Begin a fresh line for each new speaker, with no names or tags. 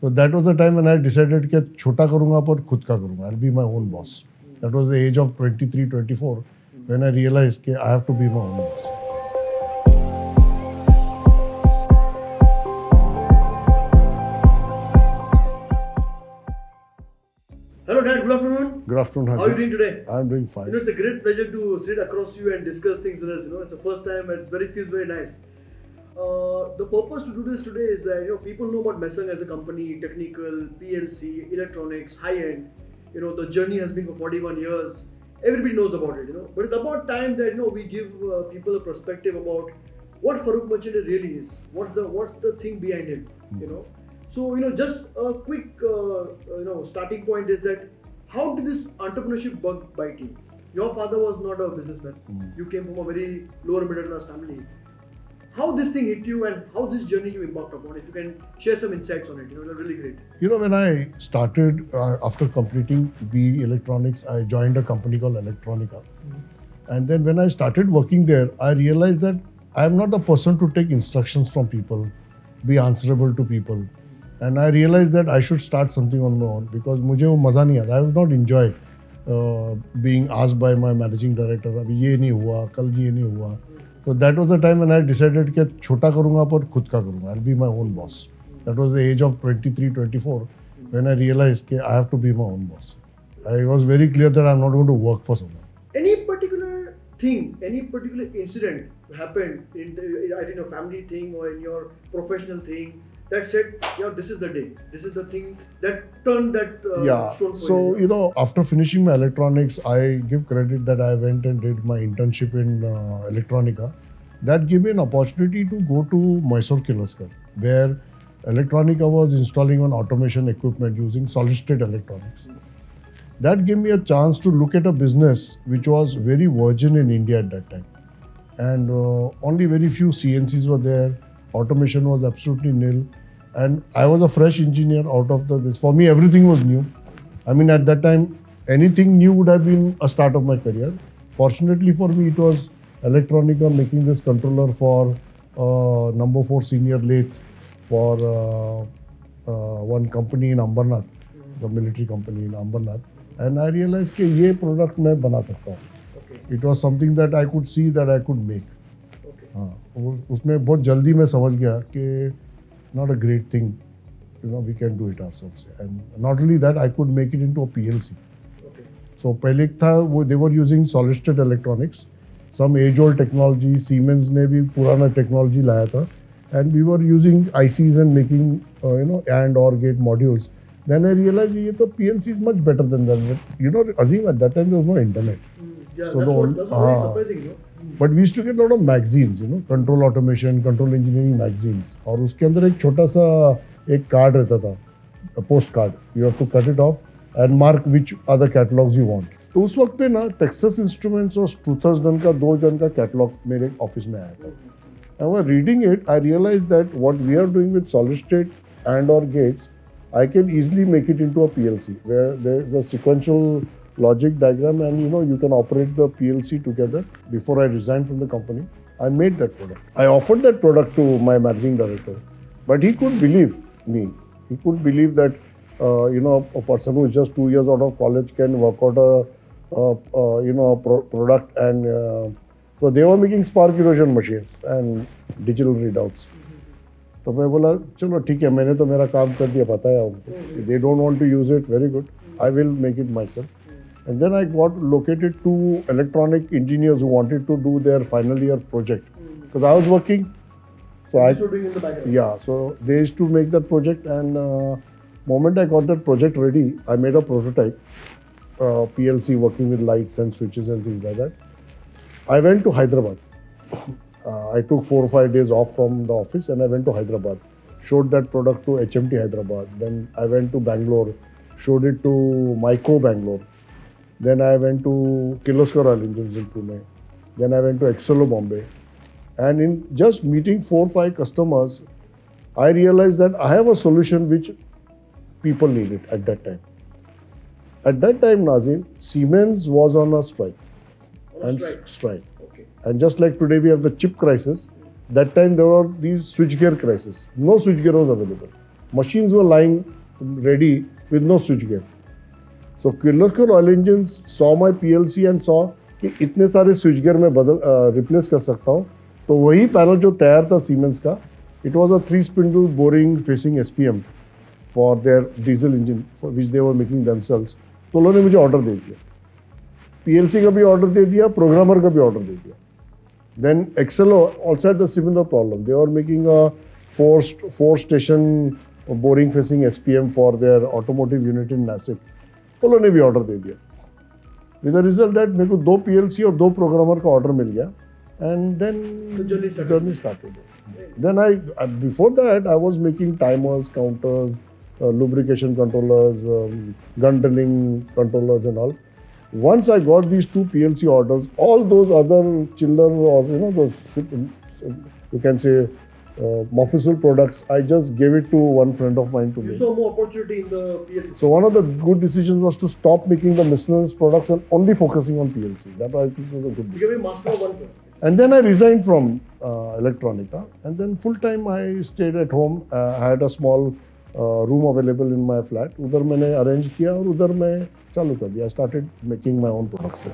So that was the time when I decided कि छोटा करूँगा पर खुद का करूँगा. I'll be my own boss. That was the age of 23, 24 when I realized कि I have to be my own boss.
Hello Dad, good afternoon.
Good afternoon, Hasan.
How are you doing today?
I'm doing fine.
It's a great pleasure to sit across you and discuss things with us. It's the first time and it feels very nice. The purpose to do this today is that people know about Messung as a company, technical, PLC, electronics, high-end. The journey has been for 41 years. Everybody knows about it. But it's about time that we give people a perspective about what Farooq Merchant really is. What's the thing behind it? So just a quick starting point is that how did this entrepreneurship bug bite you? Your father was not a businessman. You came from a very lower middle class family. How this thing hit you and how this journey you embarked upon? If you can share some insights on it, that's really great.
When I started after completing BE Electronics, I joined a company called Electronica. And then when I started working there, I realized that I am not the person to take instructions from people, be answerable to people. And I realized that I should start something on my own because मुझे वो मज़ा नहीं आता. I would not enjoy being asked by my managing director, अभी ये नहीं हुआ, कल ये नहीं हुआ. So that was the time when I decided कि छोटा करूँगा पर खुद का करूँगा. I'll be my own boss. That was the age of 23, 24 when I realized कि I have to be my own boss. I was very clear that I'm not going to work for someone.
Any particular thing, any particular incident happened in your family thing or in your professional thing that said, this is the day, this is the thing that turned that stone for you?
So, after finishing my electronics, I give credit that I went and did my internship in Electronica. That gave me an opportunity to go to Mysore, where Electronica was installing on automation equipment using solid-state electronics. That gave me a chance to look at a business which was very virgin in India at that time. And only very few CNCs were there. Automation was absolutely nil. And I was a fresh engineer out of this. For me, everything was new. I mean, at that time, anything new would have been a start of my career. Fortunately for me, it was Electronica making this controller for number 4 senior lathe for one company in Ambernath, the military company in Ambernath. And I realized that this product I can make. It was something that I could see that I could make. उसमें बहुत जल्दी मैं समझ गया कि not a great thing, we can do it ourselves. And not only that, I could make it into a PLC. So पहले था they were using solid state electronics, some age old technology. Siemens ने भी पुराना technology लाया था, and we were using ICs and making and or gate modules. Then I realized ये तो PLC is much better than that. Azim, at that time there was no internet.
Yeah, so that's what surprising.
But we used to get a lot of magazines, control automation, control engineering magazines. और उसके अंदर एक छोटा सा एक card रहता था, a postcard. You have to cut it off and mark which other catalogs you want. तो उस वक्त पे ना Texas Instruments और Struthers Dunn का 2 जन का कैटलॉग मेरे ऑफिस में आया था. And while reading it, I realized that what we are doing with solid state and or gates, I can easily make it into a PLC where there is a sequential logic diagram and you can operate the PLC together. Before I resigned from the company, I made that product. I offered that product to my managing director, but he couldn't believe me. He couldn't believe that a person who is just 2 years out of college can work out a product. And so they were making spark erosion machines and digital readouts. तो मैं बोला चलो ठीक है, मैंने तो मेरा काम कर दिया, पता है उनको. They don't want to use it, very good. I will make it myself. And then I got located to electronic engineers who wanted to do their final year project. Because I was working. So so they used to make that project, and moment I got that project ready, I made a prototype, PLC working with lights and switches and things like that. I went to Hyderabad. I took 4 or 5 days off from the office and I went to Hyderabad. Showed that product to HMT Hyderabad. Then I went to Bangalore, showed it to Myco Bangalore. Then I went to Kirloskar Oil Engines in Pune. Then I went to Excello Bombay. And in just meeting 4 or 5 customers, I realized that I have a solution which people needed at that time. At that time, Nazim, Siemens was on a strike.
Okay.
And just like today we have the chip crisis, that time there were these switchgear crisis. No switchgear was available. machines were lying ready with no switchgear. So Kirloskar Oil Engines saw my PLC and saw कि इतने सारे switch gear में replace कर सकता हूँ. तो वही panel जो तैयार था सीमेंस का, it was a 3 spindle boring facing SPM for their diesel engine which they were making themselves. तो उन्होंने मुझे ऑर्डर दे दिया, PLC का भी ऑर्डर दे दिया, प्रोग्रामर का भी ऑर्डर दे दिया. Then Excel also had the similar problem. They were making a four station boring facing SPM for their automotive unit in Messung. उन्होंने भी ऑर्डर दे दिया. With the result that मेरे को 2 PLC और 2 प्रोग्रामर का ऑर्डर मिल गया. And then
the journey started.
Then before that I was making timers, counters, lubrication controllers, gun drilling controllers and all. Once I got these 2 PLC orders, all those other chiller or those you can say Moffisul products, I just gave it to one friend of mine to
You
make.
saw more opportunity in the PLC.
So one of the good decisions was to stop making the miscellaneous products and only focusing on PLC. That I think was a good decision.
Becoming master of one product.
And then I resigned from Electronica, and then full time I stayed at home. I had a small room available in my flat. उधर मैंने arrange किया और उधर मैं चालू कर दिया. I started making my own products.